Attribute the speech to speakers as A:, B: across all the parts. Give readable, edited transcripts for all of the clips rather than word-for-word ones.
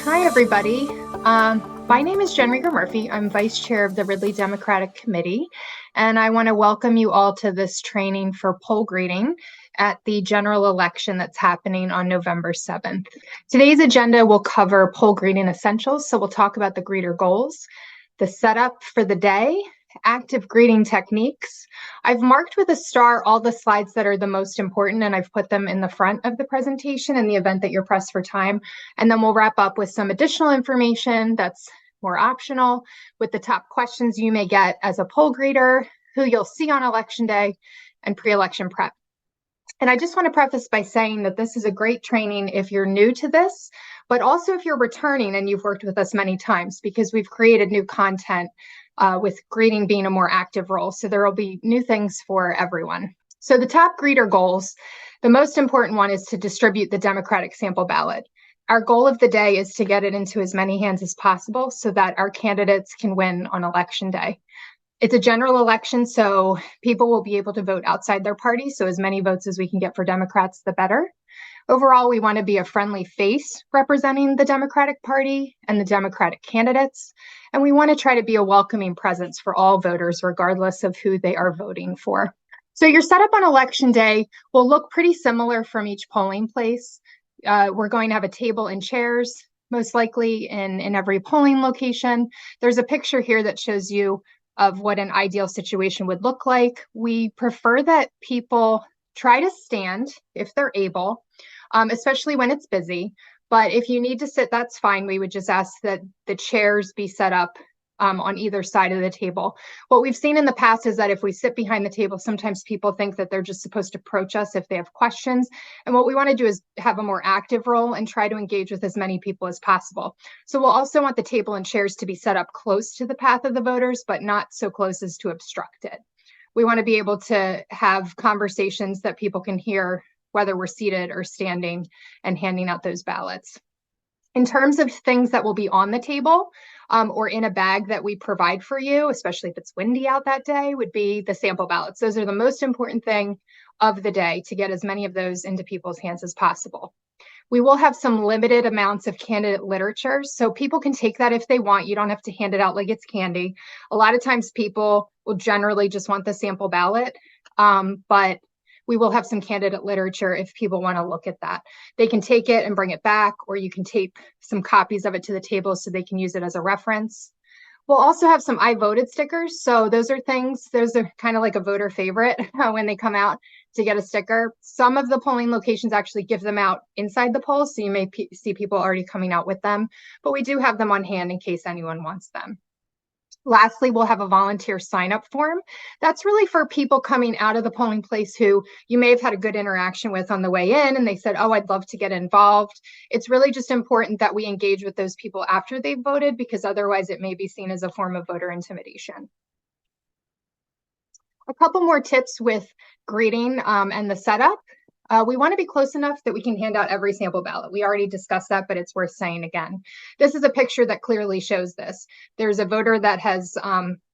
A: Hi, everybody. My name is Jen Rieger-Murphy. I'm Vice Chair of the Ridley Democratic Committee, and I want to welcome you all to this training for poll greeting at the general election that's happening on November 7th. Today's agenda will cover poll greeting essentials, so we'll talk about the greeter goals, the setup for the day, active greeting techniques. I've marked with a star all the slides that are the most important, and I've put them in the front of the presentation in the event that you're pressed for time. And then we'll wrap up with some additional information that's more optional with the top questions you may get as a poll greeter, who you'll see on election day, and pre-election prep. And I just want to preface by saying that this is a great training if you're new to this, but also if you're returning and you've worked with us many times, because we've created new content with greeting being a more active role. So there will be new things for everyone. So the top greeter goals, the most important one is to distribute the Democratic sample ballot. Our goal of the day is to get it into as many hands as possible so that our candidates can win on election day. It's a general election, so people will be able to vote outside their party. So as many votes as we can get for Democrats, the better. Overall, we want to be a friendly face representing the Democratic Party and the Democratic candidates. And we want to try to be a welcoming presence for all voters, regardless of who they are voting for. So your setup on election day will look pretty similar from each polling place. We're going to have a table and chairs, most likely in every polling location. There's a picture here that shows you of what an ideal situation would look like. We prefer that people try to stand if they're able, especially when it's busy. But if you need to sit, that's fine. We would just ask that the chairs be set up on either side of the table. What we've seen in the past is that if we sit behind the table, sometimes people think that they're just supposed to approach us if they have questions. And what we want to do is have a more active role and try to engage with as many people as possible. So we'll also want the table and chairs to be set up close to the path of the voters, but not so close as to obstruct it. We want to be able to have conversations that people can hear, whether we're seated or standing and handing out those ballots. In terms of things that will be on the table or in a bag that we provide for you, especially if it's windy out that day, would be the sample ballots. Those are the most important thing of the day to get as many of those into people's hands as possible. We will have some limited amounts of candidate literature, so people can take that if they want. You don't have to hand it out like it's candy. A lot of times people will generally just want the sample ballot, but we will have some candidate literature if people want to look at that. They can take it and bring it back, or you can tape some copies of it to the table so they can use it as a reference. We'll also have some I voted stickers. So those are kind of like a voter favorite when they come out to get a sticker. Some of the polling locations actually give them out inside the polls, so you may see people already coming out with them, but we do have them on hand in case anyone wants them. Lastly, we'll have a volunteer sign-up form. That's really for people coming out of the polling place who you may have had a good interaction with on the way in, and they said, oh, I'd love to get involved. It's really just important that we engage with those people after they've voted, because otherwise it may be seen as a form of voter intimidation. A couple more tips with greeting and the setup. We want to be close enough that we can hand out every sample ballot. We already discussed that, but it's worth saying again. This is a picture that clearly shows this. There's a voter that has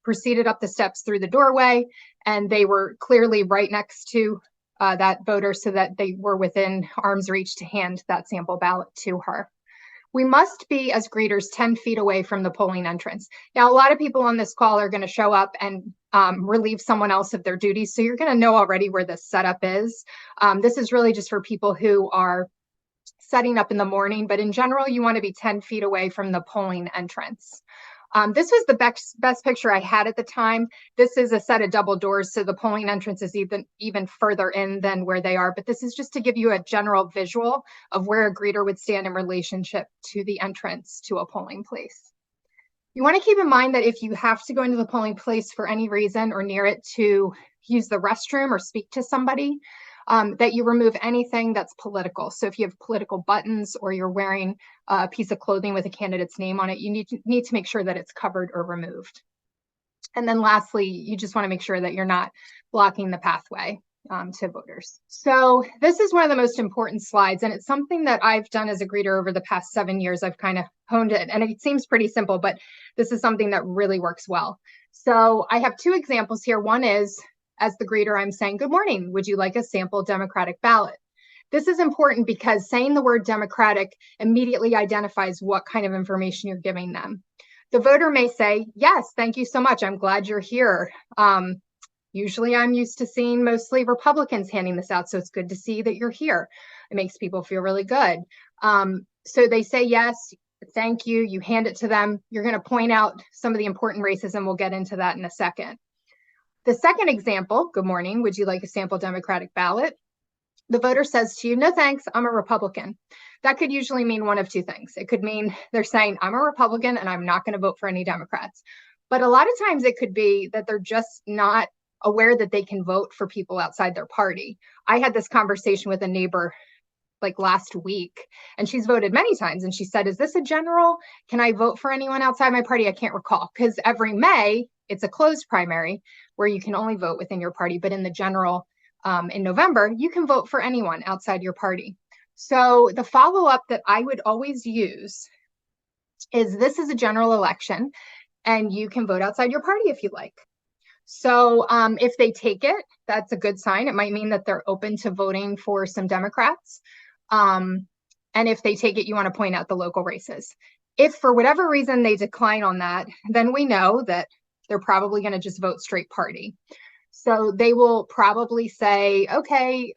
A: proceeded up the steps through the doorway, and they were clearly right next to that voter so that they were within arm's reach to hand that sample ballot to her. We must be, as greeters, 10 feet away from the polling entrance. Now, a lot of people on this call are going to show up and relieve someone else of their duties, so you're going to know already where this setup is. This is really just for people who are setting up in the morning, but in general, you want to be 10 feet away from the polling entrance. This was the best picture I had at the time. This is a set of double doors, so the polling entrance is even further in than where they are. But this is just to give you a general visual of where a greeter would stand in relationship to the entrance to a polling place. You want to keep in mind that if you have to go into the polling place for any reason or near it to use the restroom or speak to somebody, that you remove anything that's political. So if you have political buttons or you're wearing a piece of clothing with a candidate's name on it, you need to make sure that it's covered or removed. And then lastly, you just want to make sure that you're not blocking the pathway to voters. So this is one of the most important slides, and it's something that I've done as a greeter over the past 7 years. I've kind of honed it, and it seems pretty simple, but this is something that really works well. So I have two examples here. One is, as the greeter, I'm saying, good morning, would you like a sample Democratic ballot? This is important because saying the word Democratic immediately identifies what kind of information you're giving them. The voter may say, yes, thank you so much. I'm glad you're here. Usually I'm used to seeing mostly Republicans handing this out, so it's good to see that you're here. It makes people feel really good. So they say, yes, thank you. You hand it to them. You're going to point out some of the important races, and we'll get into that in a second. The second example, good morning, would you like a sample Democratic ballot? The voter says to you, no thanks, I'm a Republican. That could usually mean one of two things. It could mean they're saying, I'm a Republican and I'm not going to vote for any Democrats. But a lot of times it could be that they're just not aware that they can vote for people outside their party. I had this conversation with a neighbor like last week, and she's voted many times. And she said, is this a general? Can I vote for anyone outside my party? I can't recall, because every May, it's a closed primary where you can only vote within your party. But in the general, in November, you can vote for anyone outside your party. So the follow-up that I would always use is, this is a general election and you can vote outside your party if you like. So if they take it, that's a good sign. It might mean that they're open to voting for some Democrats. And if they take it, you want to point out the local races. If for whatever reason they decline on that, then we know that they're probably going to just vote straight party. So they will probably say, okay,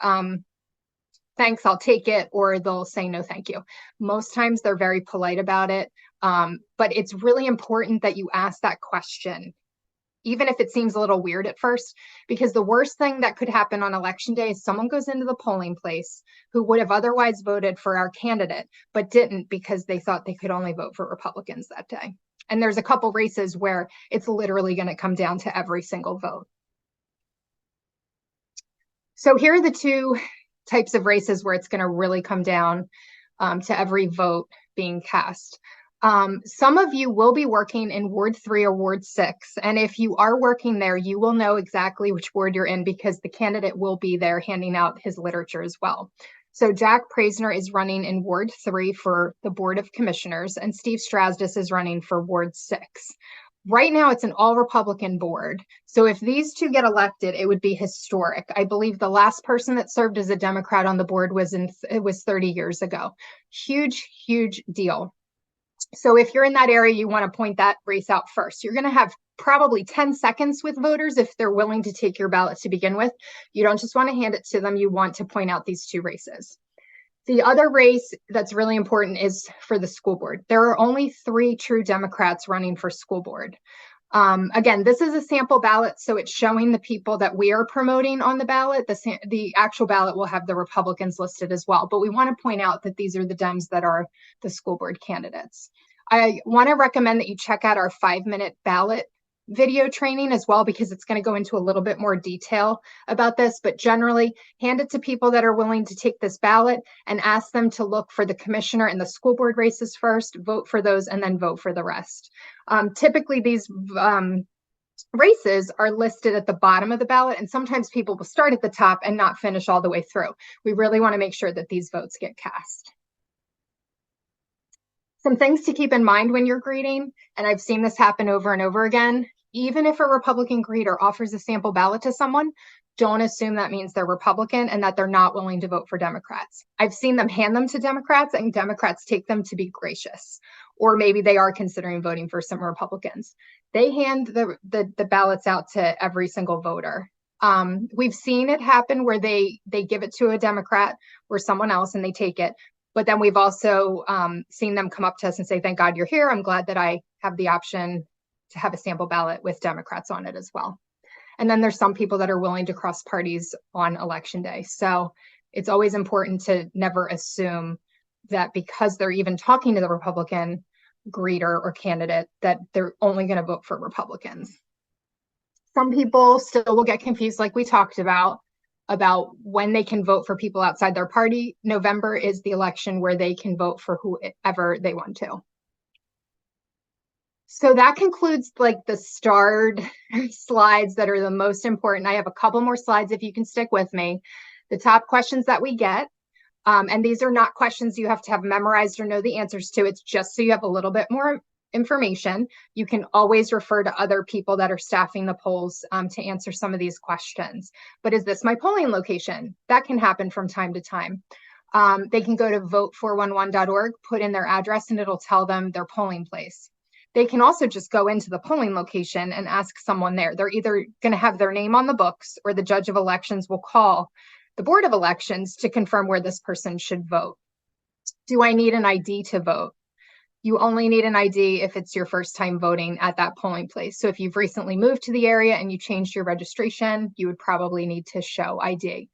A: thanks, I'll take it, or they'll say, no, thank you. Most times they're very polite about it, but it's really important that you ask that question, even if it seems a little weird at first, because the worst thing that could happen on election day is someone goes into the polling place who would have otherwise voted for our candidate, but didn't because they thought they could only vote for Republicans that day. And there's a couple races where it's literally going to come down to every single vote. So here are the two types of races where it's going to really come down to every vote being cast. Some of you will be working in Ward 3 or Ward 6. And if you are working there, you will know exactly which ward you're in because the candidate will be there handing out his literature as well. So Jack Praisner is running in Ward 3 for the Board of Commissioners, and Steve Strasdis is running for Ward 6. Right now, it's an all-Republican board. So if these two get elected, it would be historic. I believe the last person that served as a Democrat on the board was 30 years ago. Huge, huge deal. So if you're in that area, you want to point that race out first. You're going to have probably 10 seconds with voters if they're willing to take your ballot to begin with. You don't just want to hand it to them. You want to point out these two races. The other race that's really important is for the school board. There are only 3 true Democrats running for school board. Again, this is a sample ballot, so it's showing the people that we are promoting on the ballot. The actual ballot will have the Republicans listed as well, but we want to point out that these are the Dems that are the school board candidates. I want to recommend that you check out our 5-minute ballot video training as well, because it's going to go into a little bit more detail about this, but generally hand it to people that are willing to take this ballot and ask them to look for the commissioner and the school board races first, vote for those, and then vote for the rest. Typically these races are listed at the bottom of the ballot, and sometimes people will start at the top and not finish all the way through. We really want to make sure that these votes get cast. Some things to keep in mind when you're greeting, and I've seen this happen over and over again. Even if a Republican greeter offers a sample ballot to someone, don't assume that means they're Republican and that they're not willing to vote for Democrats. I've seen them hand them to Democrats and Democrats take them to be gracious, or maybe they are considering voting for some Republicans. They hand the ballots out to every single voter. We've seen it happen where they give it to a Democrat or someone else and they take it. But then we've also seen them come up to us and say, thank God you're here. I'm glad that I have the option to have a sample ballot with Democrats on it as well. And then there's some people that are willing to cross parties on election day. So it's always important to never assume that because they're even talking to the Republican greeter or candidate that they're only going to vote for Republicans. Some people still will get confused, like we talked about when they can vote for people outside their party. November is the election where they can vote for whoever they want to. So that concludes like the starred slides that are the most important. I have a couple more slides if you can stick with me. The top questions that we get, and these are not questions you have to have memorized or know the answers to. It's just so you have a little bit more information, you can always refer to other people that are staffing the polls to answer some of these questions. But is this my polling location? That can happen from time to time. They can go to vote411.org, put in their address, and it'll tell them their polling place. They can also just go into the polling location and ask someone there. They're either going to have their name on the books, or the judge of elections will call the Board of Elections to confirm where this person should vote. Do I need an ID to vote? You only need an ID if it's your first time voting at that polling place. So if you've recently moved to the area and you changed your registration, you would probably need to show ID.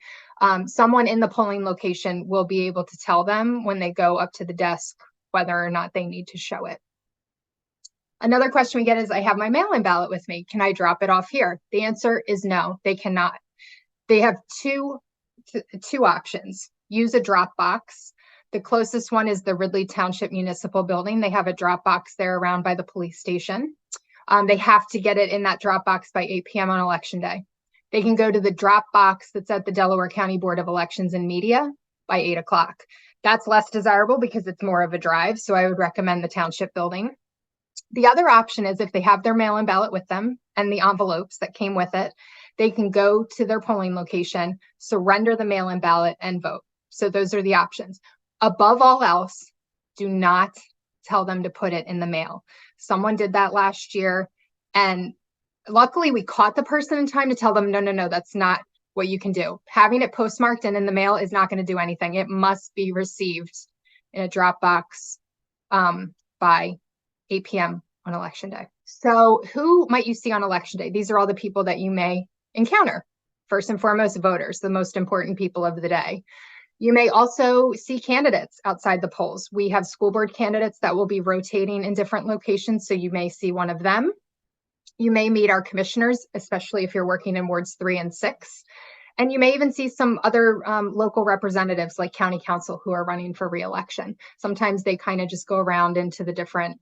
A: Someone in the polling location will be able to tell them when they go up to the desk whether or not they need to show it. Another question we get is, I have my mail-in ballot with me. Can I drop it off here? The answer is no, they cannot. They have two options. Use a drop box. The closest one is the Ridley Township Municipal Building. They have a drop box there around by the police station. They have to get it in that drop box by 8 p.m. on election day. They can go to the drop box that's at the Delaware County Board of Elections and Media by 8 o'clock. That's less desirable because it's more of a drive, so I would recommend the Township Building. The other option is, if they have their mail-in ballot with them and the envelopes that came with it, they can go to their polling location, surrender the mail-in ballot, and vote. So those are the options. Above all else, do not tell them to put it in the mail. Someone did that last year, and luckily we caught the person in time to tell them, no, that's not what you can do. Having it postmarked and in the mail is not going to do anything. It must be received in a drop box by 8 p.m. on election day. So who might you see on election day? These are all the people that you may encounter. First and foremost, voters, the most important people of the day. You may also see candidates outside the polls. We have school board candidates that will be rotating in different locations, so you may see one of them. You may meet our commissioners, especially if you're working in wards 3 and 6. And you may even see some other local representatives like county council who are running for re-election. Sometimes they kind of just go around into the different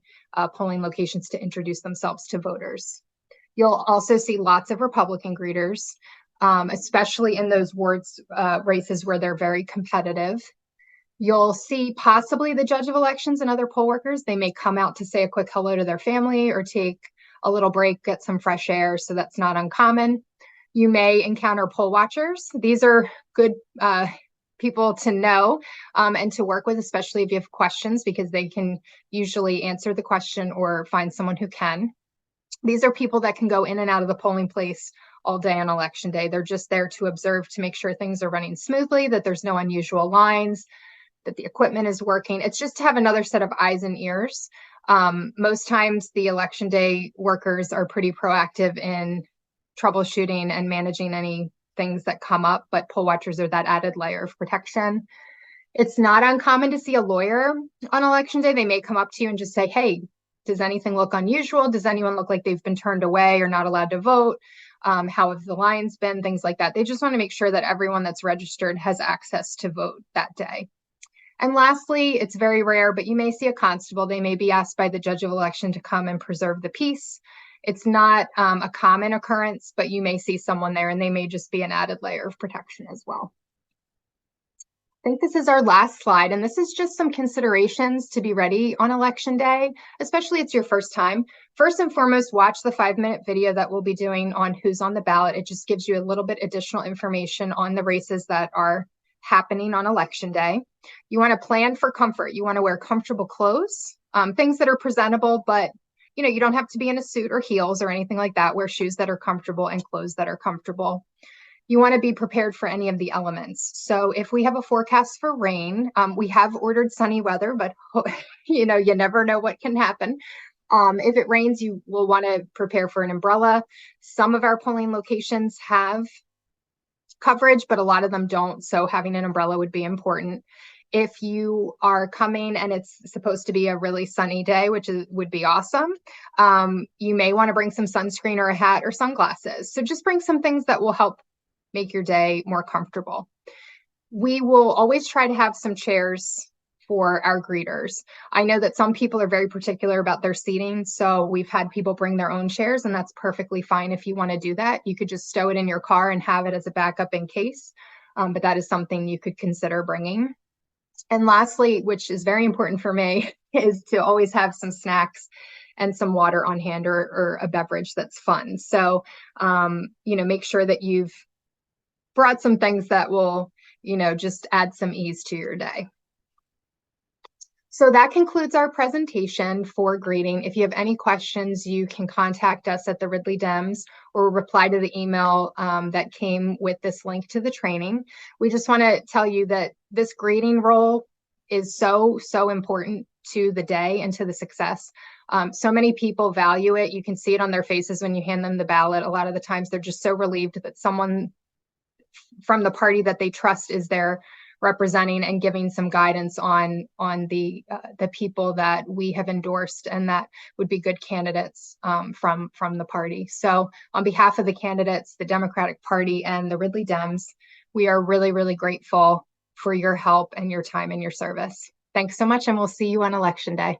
A: polling locations to introduce themselves to voters. You'll also see lots of Republican greeters, especially in those wards races where they're very competitive. You'll see possibly the judge of elections and other poll workers. They may come out to say a quick hello to their family or take a little break, get some fresh air, so that's not uncommon. You may encounter poll watchers. These are good people to know and to work with, especially if you have questions, because they can usually answer the question or find someone who can. These are people that can go in and out of the polling place all day on election day. They're just there to observe, to make sure things are running smoothly, that there's no unusual lines, that the equipment is working. It's just to have another set of eyes and ears. Most times the election day workers are pretty proactive in troubleshooting and managing any things that come up, but poll watchers are that added layer of protection. It's not uncommon to see a lawyer on election day. They may come up to you and just say, hey, does anything look unusual? Does anyone look like they've been turned away or not allowed to vote? How have the lines been? Things like that. They just want to make sure that everyone that's registered has access to vote that day. And lastly, it's very rare, but you may see a constable. They may be asked by the judge of election to come and preserve the peace. It's not a common occurrence, but you may see someone there, and they may just be an added layer of protection as well. I think this is our last slide, and this is just some considerations to be ready on election day, especially if it's your first time. First and foremost, watch the 5-minute video that we'll be doing on who's on the ballot. It just gives you a little bit additional information on the races that are happening on election day. You want to plan for comfort. You want to wear comfortable clothes, things that are presentable, but you don't have to be in a suit or heels or anything like that. Wear shoes that are comfortable and clothes that are comfortable. You want to be prepared for any of the elements. So if we have a forecast for rain, we have ordered sunny weather, but you never know what can happen. If it rains, you will want to prepare for an umbrella. Some of our polling locations have coverage, but a lot of them don't. So having an umbrella would be important. If you are coming and it's supposed to be a really sunny day, which would be awesome, you may want to bring some sunscreen or a hat or sunglasses. So just bring some things that will help make your day more comfortable. We will always try to have some chairs for our greeters. I know that some people are very particular about their seating, so we've had people bring their own chairs, and that's perfectly fine if you want to do that. You could just stow it in your car and have it as a backup in case, but that is something you could consider bringing. And lastly, which is very important for me, is to always have some snacks and some water on hand, or a beverage that's fun. So, make sure that you've brought some things that will, just add some ease to your day. So that concludes our presentation for grading. If you have any questions, you can contact us at the Ridley Dems or reply to the email that came with this link to the training. We just want to tell you that this grading role is so important to the day and to the success. So many people value it. You can see it on their faces when you hand them the ballot. A lot of the times they're just so relieved that someone from the party that they trust is there representing and giving some guidance on the people that we have endorsed and that would be good candidates from the party. So on behalf of the candidates, the Democratic Party, and the Ridley Dems, we are really, really grateful for your help and your time and your service. Thanks so much, and we'll see you on Election Day.